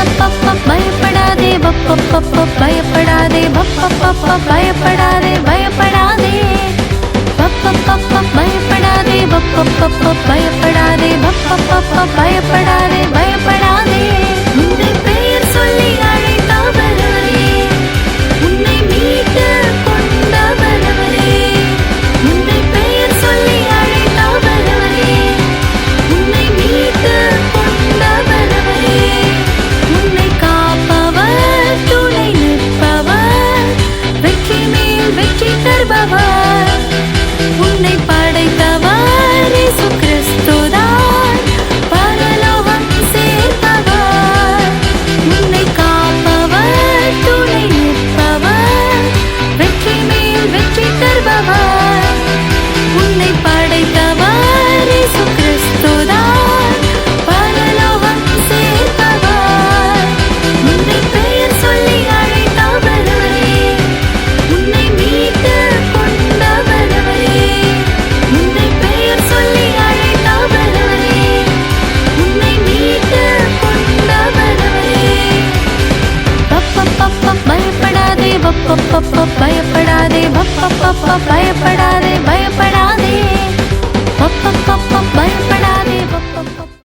பயப்படாதே பயப்படாதே பயப்படாதே பயப்படாதே பயப்படாதே பயப்படாதே பயப்படாதே பயப்படாதே உன்னை பெயர் சொல்லி அழைத்தவரே உன்னை மீட்டு கொண்டவரே உன்னை பெயர் சொல்லி அழைத்தவரே உன்னை மீட்டு கொண்டவரே உன்னை காப்பவர் துணை நிற்பவர் வெற்றி மேல் வெற்றி தருபவர் உன்னை படைத்தவர் இயேசு கிறிஸ்துதான் பரலோகம் சேர்ப்பவர் உன்னை காப்பவர் துணை நிற்பவர் வெற்றி மேல் வெற்றி தருபவர் உன்னை படைத்தவர் இயேசு கிறிஸ்துதான் பரலோகம் சேர்ப்பவர் உன்னை பெயர் சொல்லி அழைத்தவரே உன்னை மீட்டு கொண்டவரே உன்னை பெயர் சொல்லி அழைத்தவரே உன்னை மீட்டு கொண்டவரே பயப்படாதே பயப்படாதே பயப்படாதே பயப்படாதே பயப்படாதே